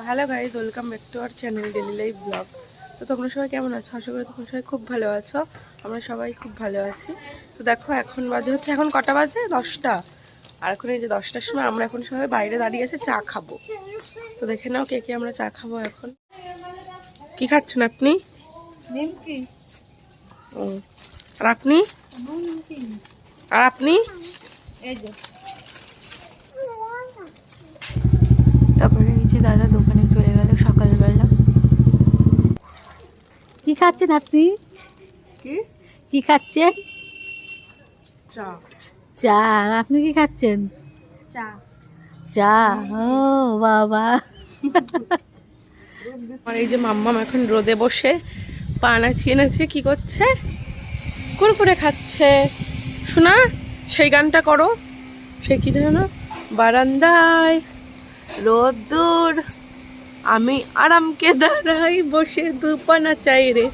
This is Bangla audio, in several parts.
Hello guys, welcome back to our channel daily life blog. তো তোমরা সবাই কেমন আছো? আশা করি তোমরা সবাই খুব ভালো আছো। আমরা সবাই খুব ভালো আছি। তো দেখো এখন বাজে হচ্ছে, এখন কটা বাজে? 10টা। আর এখন এই যে 10টার সময় আমরা এখন সবাই বাইরে দাঁড়িয়ে আছি চা খাবো। তো দেখে নাও কে কে আমরা চা খাবো এখন। কি খাচ্ছেন আপনি? নিমকি। ও, আর আপনি? আর আপনি? এই যে তারপরে এই যে দাদা দোকানে চলে গেল সকালবেলা। কি খাচ্ছেন আপনি? কি কি খাচ্ছেন? চা। চা। আর আপনি কি খাচ্ছেন? চা। চা। ও বাবা। আর এই যে মাম্মাম এখন রোদে বসে পা নাচিয়ে নাচিয়ে কি করছে? কুরকুরে খাচ্ছে। শোনা, সেই গানটা করো। সে কি জানো? বারান্দায় রোদ্দুর, আমি আরামকে দাঁড়াই বসে দুপানা চাই রে।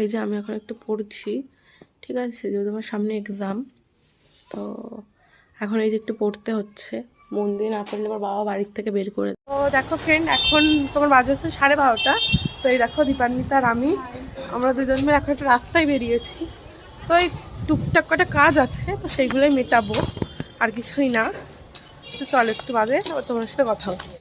এই যে আমি এখন একটু পড়ছি, ঠিক আছে, যেহেতু আমার সামনে এক্সাম। তো এখন এই যে একটু পড়তে হচ্ছে, মন দিয়ে না পড়লে আমার বাবা বাড়ির থেকে বের করে। তো দেখো ফ্রেন্ড, এখন তোমার বাজে হচ্ছে 12:30। তো এই দেখো দীপান্বিতা আর আমরা দুজন মিলে এখন একটা রাস্তায় বেরিয়েছি। তো এই টুকটাক কটা কাজ আছে, তো সেইগুলোই মেটাবো, আর কিছুই না। তো চলো একটু বাদে আবার তোমার সাথে কথা হচ্ছে।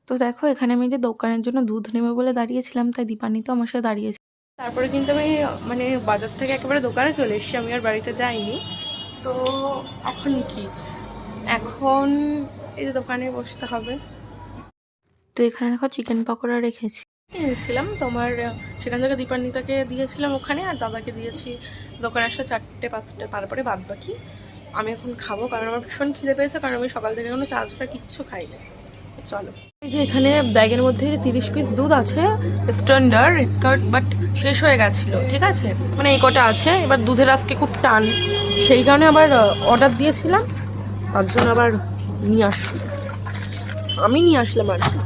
তো দেখো এখানে আমি যে দোকানের জন্য দুধ নেবে বলে দাঁড়িয়েছিলাম, তাই দীপান্বিতা আমার সাথে দাঁড়িয়েছে। তারপরে কিন্তু আমি মানে বাজার থেকে একেবারে দোকানে চলে এসেছি, আমি আর বাড়িতে যাইনি। তো এখন কি, এখন এই যে দোকানে বসতে হবে। তো এখানে দেখো চিকেন পকোড়া রেখেছি। এনেছিলাম তোমার, সেখান থেকে দীপান্বিতাকে দিয়েছিলাম ওখানে, আর দাদাকে দিয়েছি দোকানে আসা 4টে 5টে। তারপরে বাদ বাকি আমি এখন খাবো, কারণ আমার ভীষণ খিদে পেয়েছে, কারণ আমি সকাল থেকে কোনো চা ছাড়া কিচ্ছু খাইনি। চলো, এই যে এখানে ব্যাগের মধ্যে যে 30 পিস দুধ আছে স্ট্যান্ডার্ড রেড কার্ড, বাট শেষ হয়ে গেছিলো, ঠিক আছে, মানে এই কটা আছে। এবার দুধের আজকে খুব টান, সেই কারণে আবার অর্ডার দিয়েছিলাম, তার জন্য আবার নিয়ে আসলাম, আমি নিয়ে আসলাম আর কি।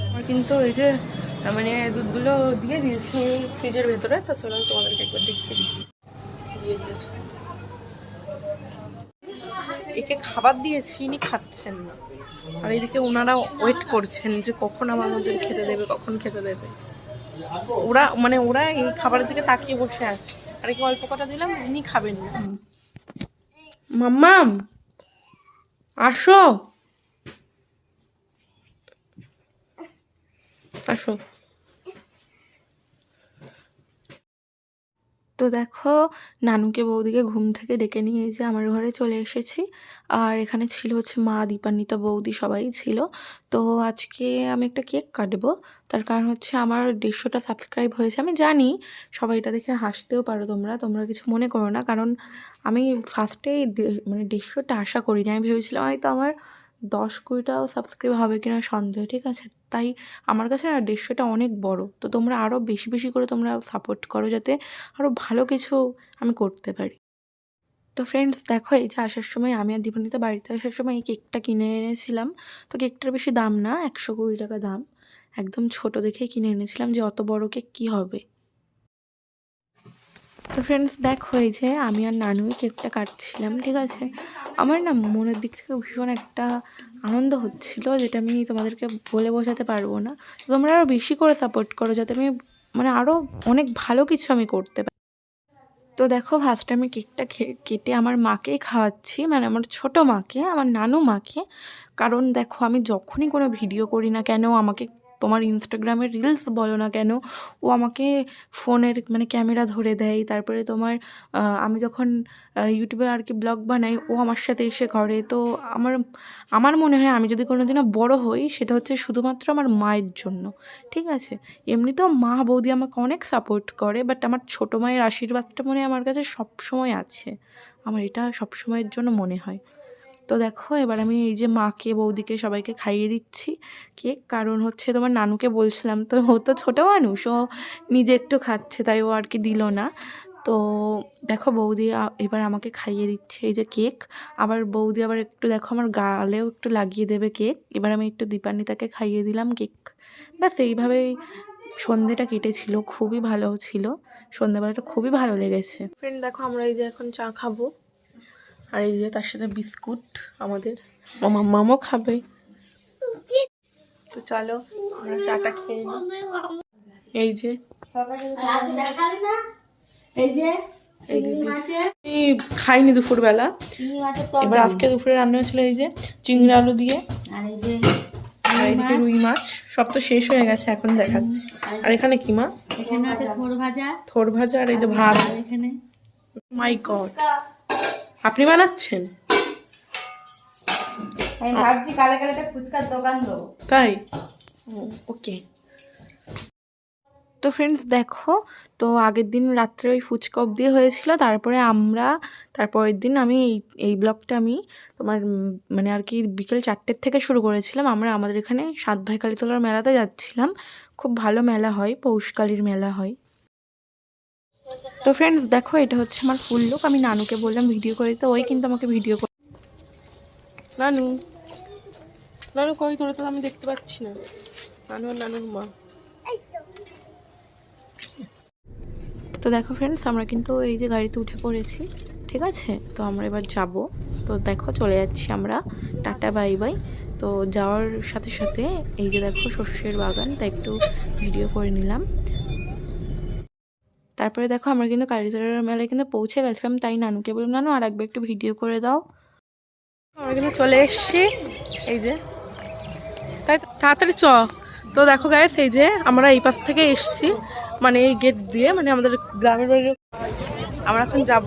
আমার কিন্তু এই যে মানে দুধগুলো দিয়ে দিয়েছি ফ্রিজের ভেতরে। তো চলো তোমাদেরকে একবার দেখিয়ে দিই। দিয়ে দিয়েছি, একে খাবার দিয়েছি, ইনি খাচ্ছেন না। আর এইদিকে ওনারা ওয়েট করছেন যে কখন আমার মধ্যে খেতে দেবে, কখন খেতে দেবে। ওরা এই খাবারের দিকে তাকিয়ে বসে আছে। আর একে অল্প কটা দিলাম, ইনি খাবেন না। মাম্মাম আসো, আসো। তো দেখো নানুকে বৌদিকে ঘুম থেকে ডেকে নিয়ে যে আমার ঘরে চলে এসেছি। আর এখানে ছিল হচ্ছে মা, দীপান্বিতা, বৌদি সবাই ছিল। তো আজকে আমি একটা কেক কাটবো। তার কারণ হচ্ছে আমার 150টা সাবস্ক্রাইব হয়েছে। আমি জানি সবাই এটা দেখে হাসতেও পারো, তোমরা কিছু মনে করো না, কারণ আমি ফার্স্টেই মানে 150টা আশা করিনি। আমি ভেবেছিলাম হয়তো আমার 10-20টাও সাবস্ক্রাইব হবে কিনা সন্দেহ, ঠিক আছে। তাই আমার কাছে না 150টা অনেক বড়। তো তোমরা আরও বেশি বেশি করে তোমরা সাপোর্ট করো, যাতে আরও ভালো কিছু আমি করতে পারি। তো ফ্রেন্ডস দেখো, এই যে আসার সময় আমি আর দীপান্বিতা বাড়িতে আসার সময় এই কেকটা কিনে এনেছিলাম। তো কেকটার বেশি দাম না, 120 টাকা দাম। একদম ছোট দেখেই কিনে এনেছিলাম, যে অত বড় কেক কী হবে। তো ফ্রেন্ডস দেখো, এই যে আমি আর নানুই কেকটা কাটছিলাম, ঠিক আছে। আমার না মনের দিক থেকে ভীষণ একটা আনন্দ হচ্ছিল, যেটা আমি তোমাদেরকে বলে বোঝাতে পারবো না। তো তোমরা আরও বেশি করে সাপোর্ট করো, যাতে আমি মানে আরও অনেক ভালো কিছু আমি করতে পারি। তো দেখো ফার্স্টে আমি কেকটা কেটে আমার মাকেই খাওয়াচ্ছি, মানে আমার ছোট মাকে, আমার নানু মাকে। কারণ দেখো আমি যখনই কোনো ভিডিও করি না কেন, আমাকে তোমার ইনস্টাগ্রামের রিলস বলো না কেন, ও আমাকে ফোনের মানে ক্যামেরা ধরে দেয়। তারপরে তোমার আমি যখন ইউটিউবে আর কি ব্লগ বানাই, ও আমার সাথে এসে করে। তো আমার আমার মনে হয় আমি যদি কোনো দিনও বড়ো হই, সেটা হচ্ছে শুধুমাত্র আমার মায়ের জন্য, ঠিক আছে। এমনিতেও মা বৌদি আমাকে অনেক সাপোর্ট করে, বাট আমার ছোটো মায়ের আশীর্বাদটা মনে হয় আমার কাছে সবসময় আছে, আমার এটা সবসময়ের জন্য মনে হয়। তো দেখো এবার আমি এই যে মাকে, বৌদিকে, সবাইকে খাইয়ে দিচ্ছি কেক। কারণ হচ্ছে তোমার নানুকে বলছিলাম, তো ও তো ছোটো মানুষ, ও নিজে একটু খাচ্ছে, তাই ও আর কি দিল না। তো দেখো বৌদি এবার আমাকে খাইয়ে দিচ্ছে এই যে কেক। আবার বৌদি আবার একটু দেখো আমার গালেও একটু লাগিয়ে দেবে কেক। এবার আমি একটু দীপান্বিতাকে খাইয়ে দিলাম কেক। ব্যাস এইভাবেই সন্ধেটা কেটেছিল, খুবই ভালো ছিল। সন্ধ্যাবেলাটা খুবই ভালো লেগেছে। ফ্রেন্ড দেখো, আমরা এই যে এখন চা খাবো। আর এই যে তার সাথে বিস্কুট আমাদের মামাও খাবে। তো চলো আমরা চাটা খেয়ে নিই। এই যে এই যে এই দিদি এই খাইনি দুপুরবেলা, এবার আজকে দুপুরে রান্না হয়েছিল এই যে চিংড়ি আলু দিয়ে, আর এই যে আর এদিকে রুই মাছ। সব তো শেষ হয়ে গেছে এখন দেখাচ্ছি। আর এখানে কি মা? এখানে আছে থোর ভাজা, থোর ভাজা আর এই যে ভাত। আর এখানে মাই গড, আপনি বানাচ্ছেন? আমি ভাবছি কালে কালে একটা ফুচকার দোকান দেবো। তাই? ওকে। তো ফ্রেন্ডস দেখো, তো আগের দিন রাত্রে ওই ফুচকা অবধি হয়েছিল, তারপরে তারপরের দিন আমি এই ব্লগটা আমি তোমার মানে আর কি বিকেল 4টের থেকে শুরু করেছিলাম। আমরা আমাদের এখানে 7 ভাই কালীতলার মেলাতে যাচ্ছিলাম। খুব ভালো মেলা হয়, পৌষকালীর মেলা হয়। তো ফ্রেন্ডস দেখো, এটা হচ্ছে আমার ফুল লুক। আমি নানুকে বললাম ভিডিও করে, তো ওই কিন্তু আমাকে ভিডিও করে। নানু, নানু কই? তোরা তো আমি দেখতে পাচ্ছি না। নানু আর নানুর মা। তো দেখো ফ্রেন্ডস, আমরা কিন্তু এই যে গাড়িতে উঠে পড়েছি, ঠিক আছে? তো আমরা এবার যাব। তো দেখো চলে যাচ্ছি আমরা, টাটা বাই বাই। তো যাওয়ার সাথে সাথে এই যে দেখো সর্ষের বাগান, তাই একটু ভিডিও করে নিলাম। তারপরে দেখো আমরা কিন্তু কালীতলার মেলায় কিন্তু পৌঁছে গেছিলাম, তাই নানুকে বললাম নানু আর একবার একটু ভিডিও করে দাও। আমরা কিন্তু চলে এসছি, এই যে তাই তাড়াতাড়ি চ। তো দেখো গাইস, এই যে আমরা এই পাশ থেকে এসছি, মানে এই গেট দিয়ে, মানে আমাদের গ্রামের বাড়ির। আমরা এখন যাব।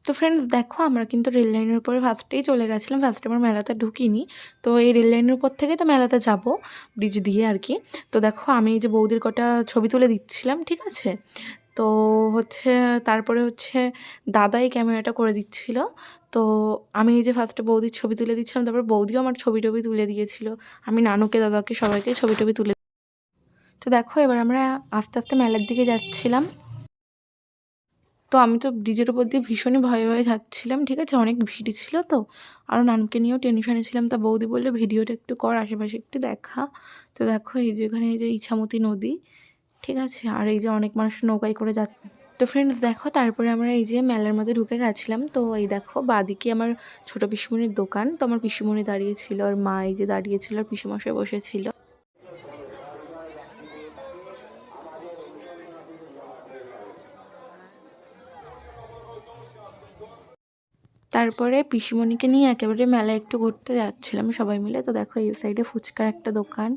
তো ফ্রেন্ডস দেখো, আমরা কিন্তু রেল লাইনের উপরে ফার্স্টেই চলে গেছিলাম। ফার্স্টে আমরা মেলাতে ঢুকিনি, তো এই রেল লাইনের উপর থেকে তো মেলাতে যাব, ব্রিজ দিয়ে আর কি। তো দেখো আমি এই যে বৌদির কটা ছবি তুলে দিচ্ছিলাম, ঠিক আছে? তো হচ্ছে তারপরে হচ্ছে দাদাই ক্যামেরাটা করে দিচ্ছিল। তো আমি এই যে ফার্স্টে বৌদির ছবি তুলে দিচ্ছিলাম, তারপর বৌদিও আমার ছবি টবি তুলে দিয়েছিল। আমি নানুকে, দাদাকে, সবাইকে ছবি টবি তুলে। তো দেখো এবার আমরা আস্তে আস্তে মেলার দিকে যাচ্ছিলাম। তো আমি তো ব্রিজের উপর দিয়ে ভীষণই ভয়ে ভয়ে যাচ্ছিলাম, ঠিক আছে? অনেক ভিড় ছিল তো, আরও নানুকে নিয়েও টেনশনে ছিলাম। তা বৌদি বললো ভিডিওটা একটু কর, আশেপাশে একটু দেখা। তো দেখো এই যে এখানে এই যে ইছামতি নদী, ঠিক আছে? আর এই যে অনেক মানুষ নৌকায় করে যাচ্ছে। তো ফ্রেন্ডস দেখো, তারপরে আমরা এই যে মেলার মধ্যে ঢুকে গেছিলাম। তো এই দেখো বাদিকে আমার ছোটো পিসিমণির দোকান। তো আমার পিসিমণি দাঁড়িয়েছিল, আর মা এই যে দাঁড়িয়েছিল, আর পিসিমশাই বসেছিল। তারপরে পিসিমণিকে নিয়ে একেবারে মেলায় একটু ঘুরতে যাচ্ছিলাম সবাই মিলে। তো দেখো এই সাইডে ফুচকার একটা দোকান,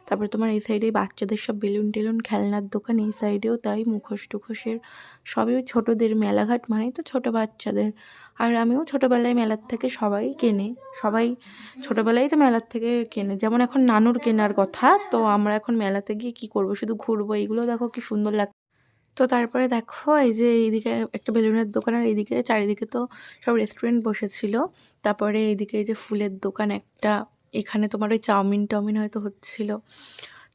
তারপরে তোমার এই সাইডে বাচ্চাদের সব বেলুন টেলুন খেলনার দোকান, এই সাইডেও তাই মুখোশ টুখোশের সবই ছোটোদের। মেলাঘাট মানেই তো ছোটো বাচ্চাদের। আর আমিও ছোটোবেলায় মেলার থেকে সবাই কেনে, সবাই ছোটোবেলায় তো মেলার থেকে কেনে। যেমন এখন নানুর কেনার কথা, তো আমরা এখন মেলাতে গিয়ে কী করবো, শুধু ঘুরবো। এইগুলো দেখো কি সুন্দর লাগে। তো তারপরে দেখো এই যে এইদিকে একটা বেলুনের দোকান, আর এইদিকে চারিদিকে তো সব রেস্টুরেন্ট বসেছিল। তারপরে এইদিকে এই যে ফুলের দোকান একটা, এখানে তোমার ওই চাউমিন টাউমিন হয়তো হচ্ছিল।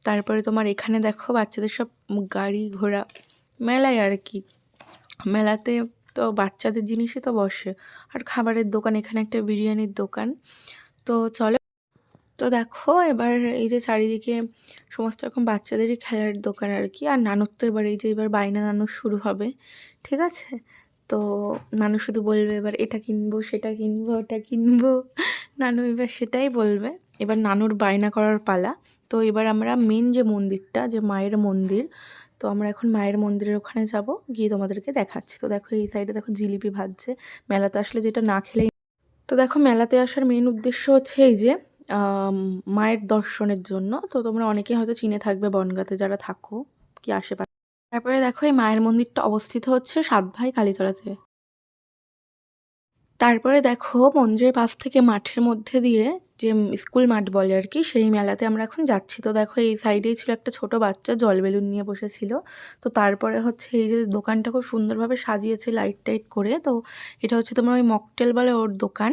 তারপরে তোমার এখানে দেখো বাচ্চাদের সব গাড়ি ঘোড়া, মেলায় আর কি। মেলাতে তো বাচ্চাদের জিনিসই তো বসে। আর খাবারের দোকান, এখানে একটা বিরিয়ানির দোকান। তো চলো, তো দেখো এবার এই যে চারিদিকে সমস্ত রকম বাচ্চাদেরই খেলার দোকান আর কি। আর নানুর তো এবার এই যে এবার বায়না নানুর শুরু হবে, ঠিক আছে? তো নানু শুধু বলবে এবার এটা কিনবো, সেটা কিনবো, ওটা কিনবো। নানু এবার সেটাই বলবে। এবার নানুর বায়না করার পালা। তো এবার আমরা মেন যে মন্দিরটা, যে মায়ের মন্দির, তো আমরা এখন মায়ের মন্দিরের ওখানে যাব, গিয়ে তোমাদেরকে দেখাচ্ছি। তো দেখো এই সাইডে দেখো জিলিপি ভাজছে। মেলাতে আসলে যেটা না খেলেই। তো দেখো মেলাতে আসার মেন উদ্দেশ্য হচ্ছে এই যে মায়ের দর্শনের জন্য। তো তোমরা অনেকেই হয়তো চিনে থাকবে বনগাঁতে যারা থাকো কি আশেপাশে। তারপরে দেখো এই মায়ের মন্দিরটা অবস্থিত হচ্ছে 7 ভাই কালীতলাতে। তারপরে দেখো মন্দিরের পাশ থেকে মাঠের মধ্যে দিয়ে, যে স্কুল মাঠ বলে আর কি, সেই মেলাতে আমরা এখন যাচ্ছি। তো দেখো এই সাইডেই ছিল একটা ছোট বাচ্চা জল বেলুন নিয়ে বসেছিল। তো তারপরে হচ্ছে এই যে দোকানটা খুব সুন্দরভাবে সাজিয়েছে লাইট টাইট করে। তো এটা হচ্ছে তোমার ওই মকটেল বলে ওর দোকান।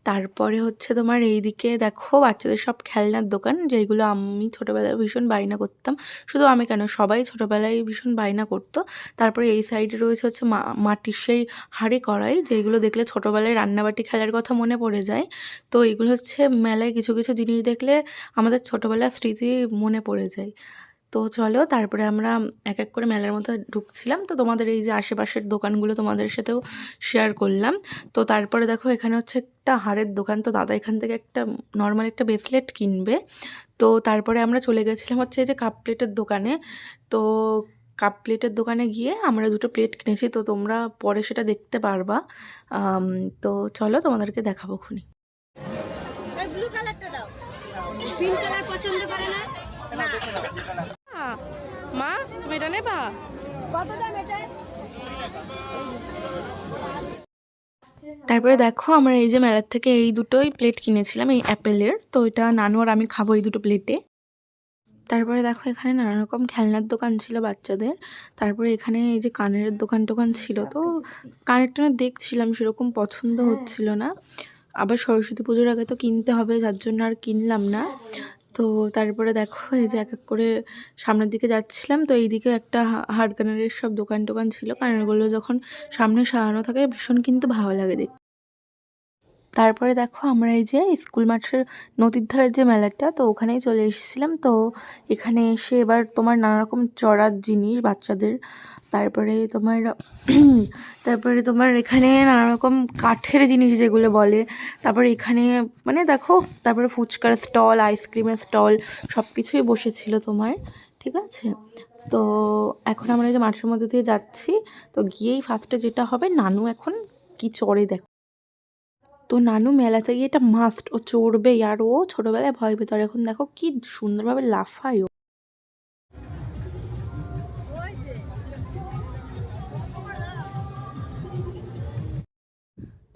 তারপরে হচ্ছে তোমার এইদিকে দেখো বাচ্চাদের সব খেলনার দোকান, যেগুলো আমি ছোটোবেলায় ভীষণ বায়না করতাম। শুধু আমি কেন, সবাই ছোটোবেলায় ভীষণ বায়না করতো। তারপরে এই সাইডে রয়েছে হচ্ছে মাটির সেই হাঁড়ি কড়াই, যেগুলো দেখলে ছোটোবেলায় রান্নাবাটি খেলার কথা মনে পড়ে যায়। তো এগুলো হচ্ছে মেলায় কিছু কিছু জিনিস দেখলে আমাদের ছোটোবেলার স্মৃতি মনে পড়ে যায়। তো চলো তারপরে আমরা এক এক করে মেলার মধ্যে ঢুকছিলাম। তো তোমাদের এই যে আশেপাশের দোকানগুলো তোমাদের সাথেও শেয়ার করলাম। তো তারপরে দেখো এখানে হচ্ছে একটা হারের দোকান। তো দাদা এখান থেকে একটা নর্মাল একটা ব্রেসলেট কিনবে। তো তারপরে আমরা চলে গেছিলাম হচ্ছে এই যে কাপ প্লেটের দোকানে। তো কাপ প্লেটের দোকানে গিয়ে আমরা দুটো প্লেট কিনেছি। তো তোমরা পরে সেটা দেখতে পারবা। তো চলো তোমাদেরকে দেখাবো খুনি। ব্লু কালারটা দাও, পিঙ্ক কালার পছন্দ করে না? না। মা তুমি এটা নেবা? কত দাম এটা? তারপরে দেখো আমরা এই যে মেলার থেকে এই দুটোই প্লেট কিনেছিলাম, এই অ্যাপেলের। তো এটা নানু আর আমি খাবো এই দুটো প্লেটে। তারপরে দেখো এখানে নানা রকম খেলনার দোকান ছিল বাচ্চাদের। তারপরে এখানে এই যে কানের দোকান টোকান ছিল। তো কানের টানের দেখছিলাম, সেরকম পছন্দ হচ্ছিল না। আবার সরস্বতী পুজোর আগে তো কিনতে হবে, যার জন্য আর কিনলাম না। তো তারপরে দেখো এই যে এক এক করে সামনের দিকে যাচ্ছিলাম। তো এইদিকে একটা হাড় কানের সব দোকান টোকান ছিল। কানেরগুলো যখন সামনে সাজানো থাকে ভীষণ কিন্তু ভালো লাগে দেখতে। তারপরে দেখো আমরা এই যে স্কুল মাঠের নদীর ধারের যে মেলাটা, তো ওখানেই চলে এসেছিলাম। তো এখানে এসে এবার তোমার নানা রকম চড়ার জিনিস বাচ্চাদের, তারপরে তোমার এখানে নানা রকম কাঠের জিনিস যেগুলো বলে। তারপরে এখানে মানে দেখো, তারপরে ফুচকার স্টল, আইসক্রিমের স্টল, সব কিছুই বসেছিল তোমার, ঠিক আছে। তো এখন আমরা এই যে মাঠের মধ্যে দিয়ে যাচ্ছি। তো গিয়েই ফার্স্টে যেটা হবে, নানু এখন কি চড়ে দেখো। তো নানু মেলাতে গিয়ে এটা মাস্ট, ও চড়বেই। আর ও ছোটবেলায় ভয় পেত, আর এখন দেখো কি সুন্দরভাবে লাফায় ও।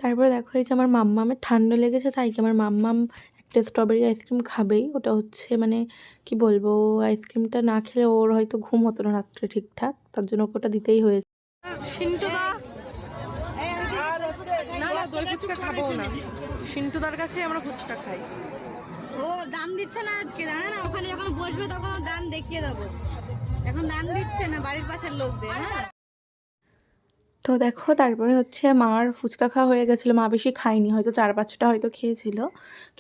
তারপরে দেখো এই যে আমার মাম্মামের ঠান্ডা লেগেছে, তাই কি আমার মাম্মাম একটা স্ট্রবেরি আইসক্রিম খাবেই। ওটা হচ্ছে মানে কি বলবো, আইসক্রিমটা না খেলে ওর হয়তো ঘুম হতো না রাত্রে ঠিকঠাক, তার জন্য ওটা দিতেই হয়েছে। না না, দই ফুচকা খাবো না। সিন্টুদার কাছে আমরা ফুচকা খাই। ও দাম দিচ্ছে না আজকে, জানা না? ওখানে যখন বসবে তখন দাম দেখিয়ে দেবো। এখন দাম দিচ্ছে না বাড়ির পাশের লোকদের। হ্যাঁ, তো দেখো তারপরে হচ্ছে মার ফুচকা খাওয়া হয়ে গেছিলো। মা বেশি খায়নি, হয়তো 4-5টা হয়তো খেয়েছিল।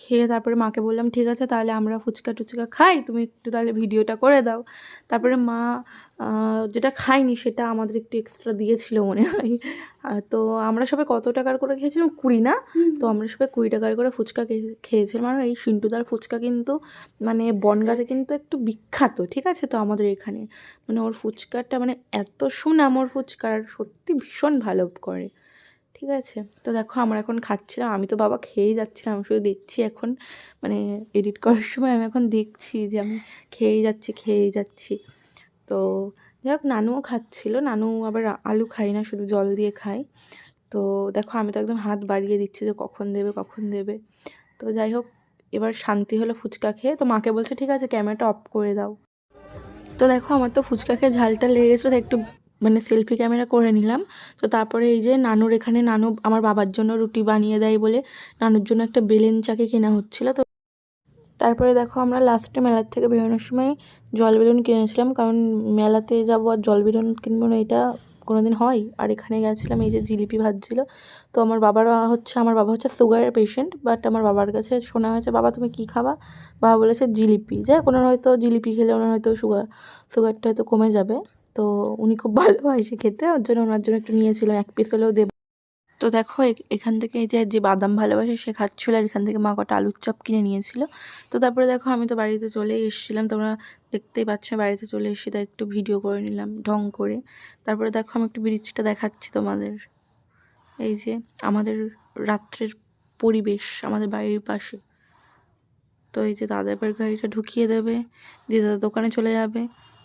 খেয়ে তারপরে মাকে বললাম ঠিক আছে তাহলে আমরা ফুচকা টুচকা খাই, তুমি একটু তাহলে ভিডিওটা করে দাও। তারপরে মা যেটা খায়নি সেটা আমাদের একটু এক্সট্রা দিয়েছিল মনে হয়। তো আমরা সবাই কত টাকার করে খেয়েছিলাম, 20 না? তো আমরা সবাই 20 টাকার করে ফুচকা খেয়েছিলাম। আর এই সিন্টুদার ফুচকা কিন্তু মানে বনগাঁতে কিন্তু একটু বিখ্যাত, ঠিক আছে। তো আমাদের এখানে মানে ওর ফুচকাটা মানে এত সুনাম ওর ফুচকার, সত্যি ভীষণ ভালো করে, ঠিক আছে। তো দেখো আমরা এখন খাচ্ছিলাম, আমি তো বাবা খেয়েই যাচ্ছিলাম, আমি শুধু দেখছি এখন, মানে এডিট করার সময় আমি এখন দেখছি যে আমি খেয়েই যাচ্ছি। তো যাই হোক, নানুও খাচ্ছিল। নানু আবার আলু খাই না, শুধু জল দিয়ে খায়। তো দেখো আমি তো একদম হাত বাড়িয়ে দিচ্ছি যে কখন দেবে। তো যাই হোক, এবার শান্তি হলো ফুচকা খেয়ে। তো মাকে বলছে ঠিক আছে ক্যামেরাটা অফ করে দাও। তো দেখো আমার তো ফুচকা খেয়ে ঝালটা লেগে গেছিলো, তাই একটু মানে সেলফি ক্যামেরা করে নিলাম। তো তারপরে এই যে নানুর এখানে, নানু আমার বাবার জন্য রুটি বানিয়ে দেয় বলে নানুর জন্য একটা বেলেন চাকি কেনা হচ্ছিলো। তো তারপরে দেখো আমরা লাস্টে মেলার থেকে বেরোনোর সময় জল বেলুন কিনেছিলাম, কারণ মেলাতে যাবো আর জল বেলুন কিনবো না, এটা কোনোদিন হয়। আর এখানে গেছিলাম, এই যে জিলিপি ভাজছিল। তো আমার বাবা হচ্ছে সুগারের পেশেন্ট, বাট আমার বাবার কাছে শোনা হয়েছে বাবা তুমি কী খাবা, বাবা বলেছে জিলিপি। যাই হোক, ওনার হয়তো জিলিপি খেলে ওনার হয়তো সুগারটা হয়তো কমে যাবে। তো উনি খুব ভালোবাসে খেতে, ওর জন্য ওনার জন্য একটু নিয়েছিলাম, 1 পিস হলেও দেব। তো দেখো এখান থেকে এই যে বাদাম ভালোবাসে সে খাচ্ছিলো, আর এখান থেকে মা কটা আলুর চপ কিনে নিয়েছিল। তো তারপরে দেখো আমি তো বাড়িতে চলেই এসেছিলাম, তোমরা দেখতেই পাচ্ছ বাড়িতে চলে এসে তাই একটু ভিডিও করে নিলাম ঢং করে। তারপরে দেখো আমি একটু ব্রিজটা দেখাচ্ছি তোমাদের, এই যে আমাদের রাত্রের পরিবেশ আমাদের বাড়ির পাশে। তো এই যে দাদা এবার গাড়িটা ঢুকিয়ে দেবে, দিয়ে দাদা দোকানে চলে যাবে।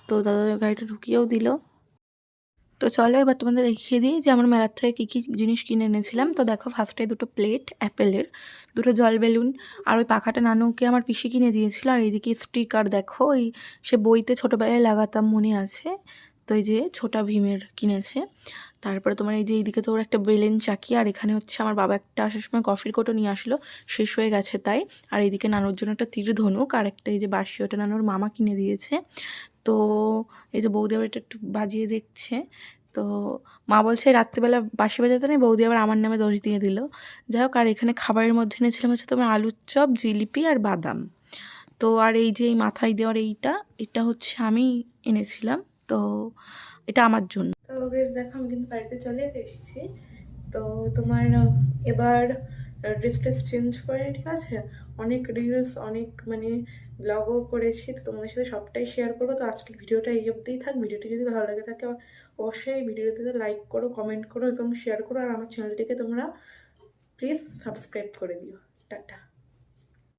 তো দাদা গাড়িটা ঢুকিয়েও দিল। তো চলো এবার তোমাদের দেখিয়ে দিই যে আমার মেলার থেকে কী কী জিনিস কিনে এনেছিলাম। তো দেখো ফার্স্টে দুটো প্লেট অ্যাপেলের, দুটো জল বেলুন, আর ওই পাখাটা নানুকে আমার পিসি কিনে দিয়েছিল। আর এইদিকে স্টিকার দেখো, ওই সে বইতে ছোটোবেলায় লাগাতাম মনে আছে। তো এই যে ছোটা ভীমের কিনেছে। তারপরে তোমার এই যে এইদিকে তো ওর একটা বেলেন চাকি, আর এখানে হচ্ছে আমার বাবা একটা আসার সময় কফির কোটো নিয়ে আসলো, শেষ হয়ে গেছে তাই। আর এইদিকে নানুর জন্য একটা তীর ধনুক, আর একটা এই যে বাঁশি, ওটা নানুর মামা কিনে দিয়েছে। তো এই যে বৌদি আবার এটা একটু বাজিয়ে দেখছে। তো মা বলছে রাত্রিবেলা বাঁশি বাজাতে নেই, বৌদি আবার আমার নামে দোষ দিয়ে দিল। যাই হোক, আর এখানে খাবারের মধ্যে এনেছিলাম হচ্ছে তোমার আলুর চপ, জিলিপি আর বাদাম। তো আর এই যে এই মাথায় দেওয়ার এটা হচ্ছে আমি এনেছিলাম, তো এটা আমার জন্য। তো বেশ দেখো আমি কিন্তু বাড়িতে চলে এসেছি। তো তোমার এবার ড্রেস ট্রেস চেঞ্জ করে, ঠিক আছে, অনেক রিলস অনেক মানে ব্লগও করেছি, তো তোমাদের সাথে সবটাই শেয়ার করবো। তো আজকের ভিডিওটা এই অবধিই থাক। ভিডিওটি যদি ভালো লাগে থাকে অবশ্যই ভিডিওটিতে লাইক করো, কমেন্ট করো এবং শেয়ার করো, আর আমার চ্যানেলটিকে তোমরা প্লিজ সাবস্ক্রাইব করে দিও। টাটা।